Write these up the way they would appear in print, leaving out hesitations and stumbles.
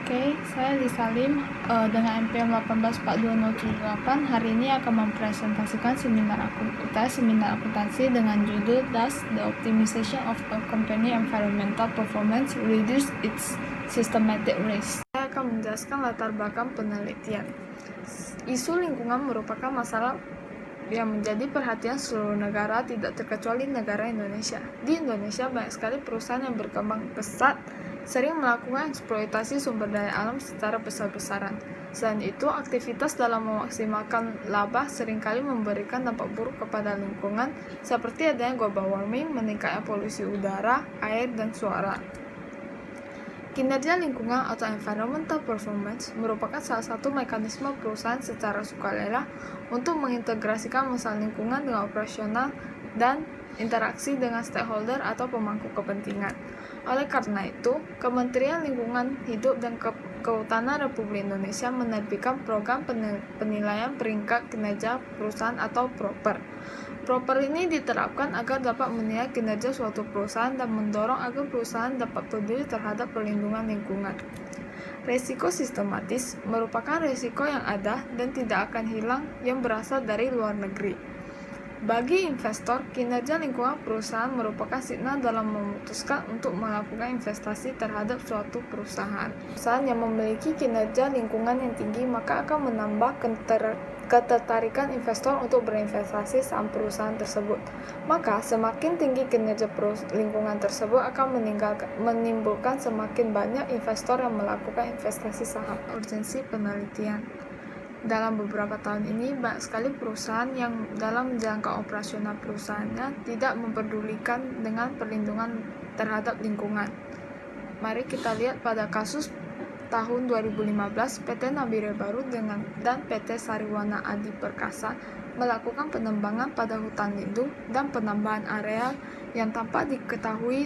Oke, saya Lisalim dengan NPM 1842078. Hari ini akan mempresentasikan seminar akuntansi dengan judul Does the Optimization of a Company Environmental Performance Reduce its Systematic Risk? Saya akan menjelaskan latar belakang penelitian. Isu lingkungan merupakan masalah yang menjadi perhatian seluruh negara, tidak terkecuali negara Indonesia. Di Indonesia, banyak sekali perusahaan yang berkembang pesat sering melakukan eksploitasi sumber daya alam secara besar-besaran. Selain itu, aktivitas dalam memaksimalkan laba seringkali memberikan dampak buruk kepada lingkungan, seperti adanya global warming, meningkatnya polusi udara, air, dan suara. Kinerja lingkungan atau environmental performance merupakan salah satu mekanisme perusahaan secara sukarela untuk mengintegrasikan masalah lingkungan dengan operasional dan interaksi dengan stakeholder atau pemangku kepentingan. Oleh karena itu, Kementerian Lingkungan Hidup dan Kehutanan Republik Indonesia menerbitkan program penilaian peringkat kinerja perusahaan atau PROPER. PROPER ini diterapkan agar dapat menilai kinerja suatu perusahaan dan mendorong agar perusahaan dapat peduli terhadap perlindungan lingkungan. Risiko sistematis merupakan risiko yang ada dan tidak akan hilang yang berasal dari luar negeri. Bagi investor, kinerja lingkungan perusahaan merupakan signal dalam memutuskan untuk melakukan investasi terhadap suatu perusahaan. Perusahaan yang memiliki kinerja lingkungan yang tinggi maka akan menambah ketertarikan investor untuk berinvestasi saham perusahaan tersebut. Maka semakin tinggi kinerja lingkungan tersebut akan menimbulkan semakin banyak investor yang melakukan investasi saham. Urgensi penelitian. Dalam beberapa tahun ini, banyak sekali perusahaan yang dalam menjalankan operasional perusahaannya tidak memperdulikan dengan perlindungan terhadap lingkungan. Mari kita lihat pada kasus tahun 2015, PT Nabire Baru dan PT Sariwana Adi Perkasa melakukan penebangan pada hutan lindung dan penambahan areal yang tanpa diketahui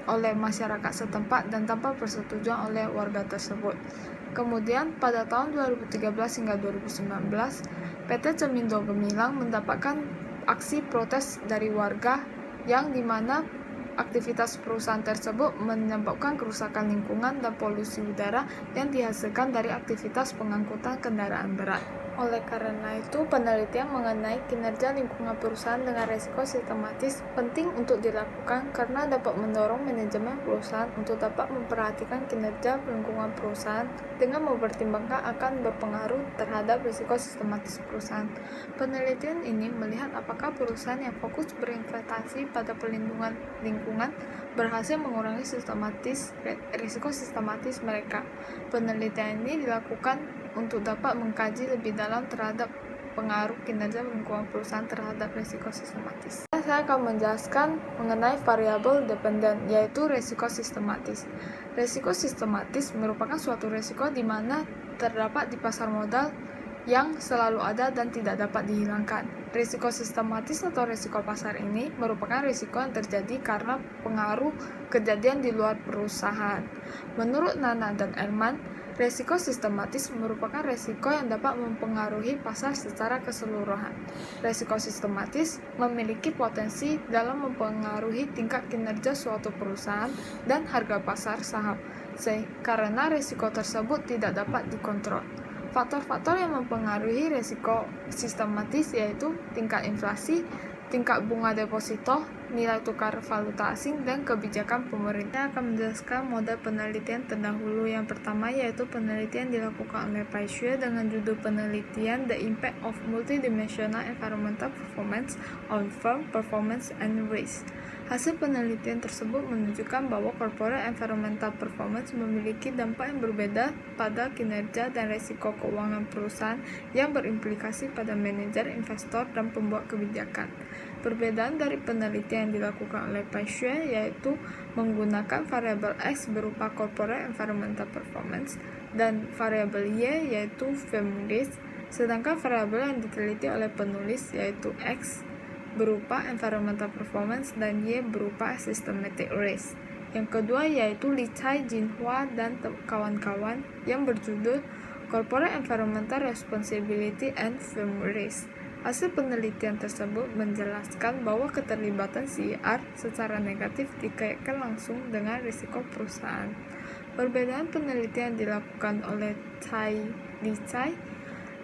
oleh masyarakat setempat dan tanpa persetujuan oleh warga tersebut. Kemudian pada tahun 2013 hingga 2019, PT Cemindo Gemilang mendapatkan aksi protes dari warga yang dimana aktivitas perusahaan tersebut menyebabkan kerusakan lingkungan dan polusi udara yang dihasilkan dari aktivitas pengangkutan kendaraan berat. Oleh karena itu, penelitian mengenai kinerja lingkungan perusahaan dengan risiko sistematis penting untuk dilakukan karena dapat mendorong manajemen perusahaan untuk dapat memperhatikan kinerja lingkungan perusahaan dengan mempertimbangkan akan berpengaruh terhadap risiko sistematis perusahaan. Penelitian ini melihat apakah perusahaan yang fokus berinvestasi pada perlindungan lingkungan berhasil mengurangi risiko sistematis mereka. Penelitian ini dilakukan untuk dapat mengkaji lebih dalam terhadap pengaruh kinerja lingkungan perusahaan terhadap risiko sistematis. Saya akan menjelaskan mengenai variabel dependen, yaitu risiko sistematis. Risiko sistematis merupakan suatu risiko di mana terdapat di pasar modal yang selalu ada dan tidak dapat dihilangkan. Risiko sistematis atau risiko pasar ini merupakan risiko yang terjadi karena pengaruh kejadian di luar perusahaan. Menurut Nana dan Elman, risiko sistematis merupakan risiko yang dapat mempengaruhi pasar secara keseluruhan. Risiko sistematis memiliki potensi dalam mempengaruhi tingkat kinerja suatu perusahaan dan harga pasar saham, karena risiko tersebut tidak dapat dikontrol. Faktor-faktor yang mempengaruhi risiko sistematis yaitu tingkat inflasi, tingkat bunga deposito, nilai tukar valuta asing, dan kebijakan pemerintah. Saya akan menjelaskan model penelitian terdahulu. Yang pertama yaitu penelitian dilakukan oleh Paisue dengan judul penelitian The Impact of Multidimensional Environmental Performance on Firm Performance and Risk. Hasil penelitian tersebut menunjukkan bahwa corporate environmental performance memiliki dampak yang berbeda pada kinerja dan risiko keuangan perusahaan yang berimplikasi pada manajer, investor, dan pembuat kebijakan. Perbedaan dari penelitian yang dilakukan oleh Paisue yaitu menggunakan variabel X berupa corporate environmental performance dan variabel Y yaitu firm risk, sedangkan variabel yang diteliti oleh penulis yaitu X berupa environmental performance dan Y berupa systematic risk. Yang kedua yaitu Li Cai, Jinhua, dan kawan-kawan yang berjudul Corporate Environmental Responsibility and Firm Risk. Hasil penelitian tersebut menjelaskan bahwa keterlibatan CER secara negatif dikaitkan langsung dengan risiko perusahaan. Perbedaan penelitian dilakukan oleh Li Cai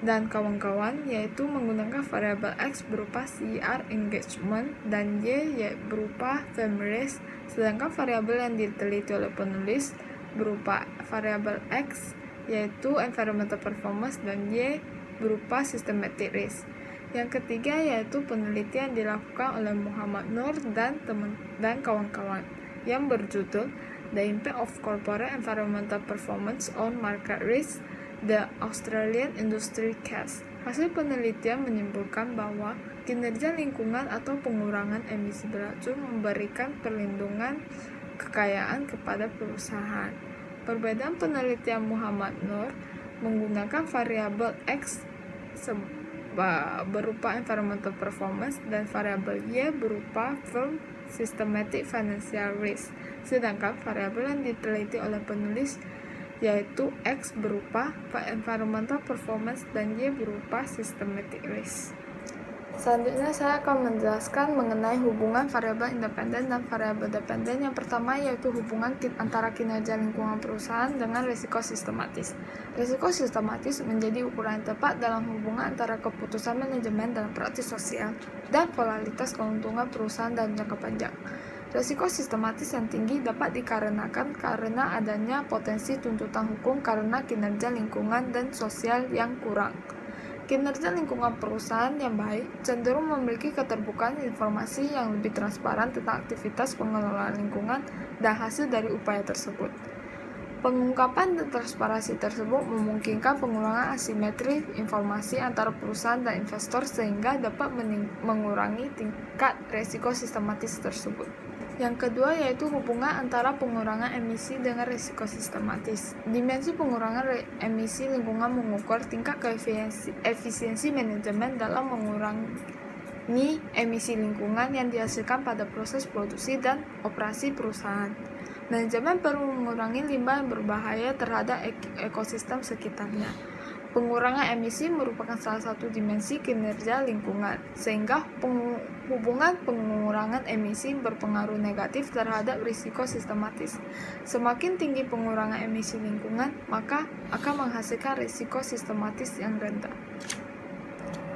dan kawan-kawan yaitu menggunakan variabel X berupa CR engagement dan Y berupa fame race, sedangkan variabel yang diteliti oleh penulis berupa variabel X yaitu environmental performance dan Y berupa systematic risk. Yang ketiga yaitu penelitian dilakukan oleh Muhammad Noor dan kawan-kawan yang berjudul The Impact of Corporate Environmental Performance on Market Risk, The Australian Industry Case. Hasil penelitian menyimpulkan bahwa kinerja lingkungan atau pengurangan emisi beracun memberikan perlindungan kekayaan kepada perusahaan. Perbedaan penelitian Muhammad Noor menggunakan variabel X berupa environmental performance dan variabel Y berupa firm systematic financial risk, sedangkan variabel yang diteliti oleh penulis yaitu X berupa environmental performance dan Y berupa systematic risk. Selanjutnya saya akan menjelaskan mengenai hubungan variabel independen dan variabel dependen. Yang pertama yaitu hubungan antara kinerja lingkungan perusahaan dengan risiko sistematis. Risiko sistematis menjadi ukuran yang tepat dalam hubungan antara keputusan manajemen dalam praktik sosial dan volatilitas keuntungan perusahaan dalam jangka panjang. Risiko sistematis yang tinggi dapat dikarenakan karena adanya potensi tuntutan hukum karena kinerja lingkungan dan sosial yang kurang. Kinerja lingkungan perusahaan yang baik cenderung memiliki keterbukaan informasi yang lebih transparan tentang aktivitas pengelolaan lingkungan dan hasil dari upaya tersebut. Pengungkapan dan transparansi tersebut memungkinkan pengurangan asimetri informasi antara perusahaan dan investor sehingga dapat mengurangi tingkat risiko sistematis tersebut. Yang kedua yaitu hubungan antara pengurangan emisi dengan risiko sistematis. Dimensi pengurangan emisi lingkungan mengukur tingkat efisiensi manajemen dalam mengurangi emisi lingkungan yang dihasilkan pada proses produksi dan operasi perusahaan. Manajemen perlu mengurangi limbah yang berbahaya terhadap ekosistem sekitarnya. Pengurangan emisi merupakan salah satu dimensi kinerja lingkungan, sehingga hubungan pengurangan emisi berpengaruh negatif terhadap risiko sistematis. Semakin tinggi pengurangan emisi lingkungan, maka akan menghasilkan risiko sistematis yang rendah.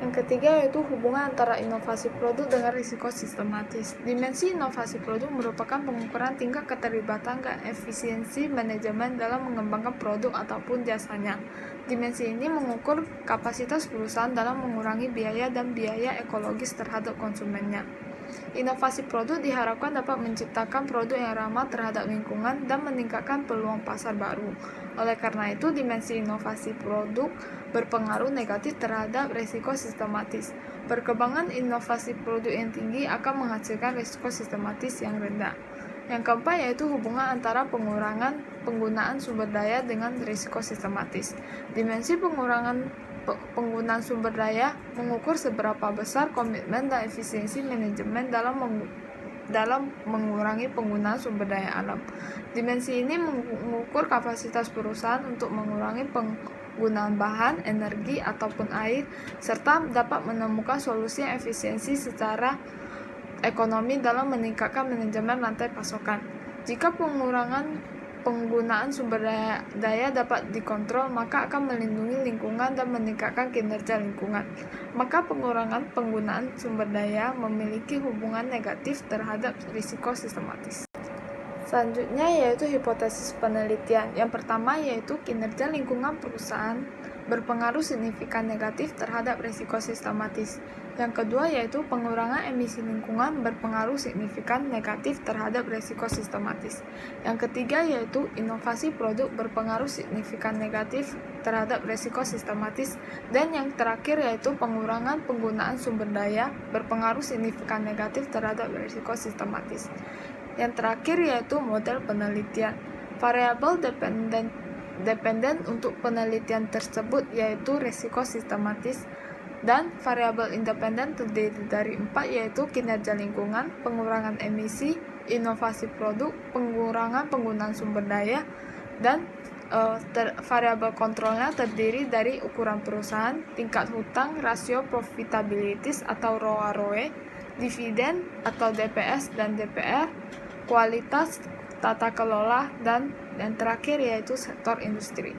Yang ketiga yaitu hubungan antara inovasi produk dengan risiko sistematis. Dimensi inovasi produk merupakan pengukuran tingkat keterlibatan dan efisiensi manajemen dalam mengembangkan produk ataupun jasanya. Dimensi ini mengukur kapasitas perusahaan dalam mengurangi biaya dan biaya ekologis terhadap konsumennya. Inovasi produk diharapkan dapat menciptakan produk yang ramah terhadap lingkungan dan meningkatkan peluang pasar baru. Oleh karena itu, dimensi inovasi produk berpengaruh negatif terhadap risiko sistematis. Perkembangan inovasi produk yang tinggi akan menghasilkan risiko sistematis yang rendah. Yang keempat yaitu hubungan antara pengurangan penggunaan sumber daya dengan risiko sistematis. Dimensi penggunaan sumber daya mengukur seberapa besar komitmen dan efisiensi manajemen dalam mengurangi penggunaan sumber daya alam. Dimensi ini mengukur kapasitas perusahaan untuk mengurangi penggunaan bahan, energi, ataupun air, serta dapat menemukan solusi yang efisiensi secara ekonomi dalam meningkatkan manajemen rantai pasokan. Jika penggunaan sumber daya dapat dikontrol, maka akan melindungi lingkungan dan meningkatkan kinerja lingkungan. Maka pengurangan penggunaan sumber daya memiliki hubungan negatif terhadap risiko sistematis. Selanjutnya yaitu hipotesis penelitian. Yang pertama yaitu kinerja lingkungan perusahaan berpengaruh signifikan negatif terhadap risiko sistematis. Yang kedua yaitu pengurangan emisi lingkungan berpengaruh signifikan negatif terhadap risiko sistematis. Yang ketiga yaitu inovasi produk berpengaruh signifikan negatif terhadap risiko sistematis. Dan yang terakhir yaitu pengurangan penggunaan sumber daya berpengaruh signifikan negatif terhadap risiko sistematis. Yang terakhir yaitu model penelitian. Variabel dependen untuk penelitian tersebut yaitu risiko sistematis, dan variabel independen terdiri dari 4 yaitu kinerja lingkungan, pengurangan emisi, inovasi produk, pengurangan penggunaan sumber daya, dan variabel kontrolnya terdiri dari ukuran perusahaan, tingkat hutang, rasio profitabilitas atau ROA-ROE, dividen atau DPS dan DPR, kualitas tata kelola, dan terakhir yaitu sektor industri.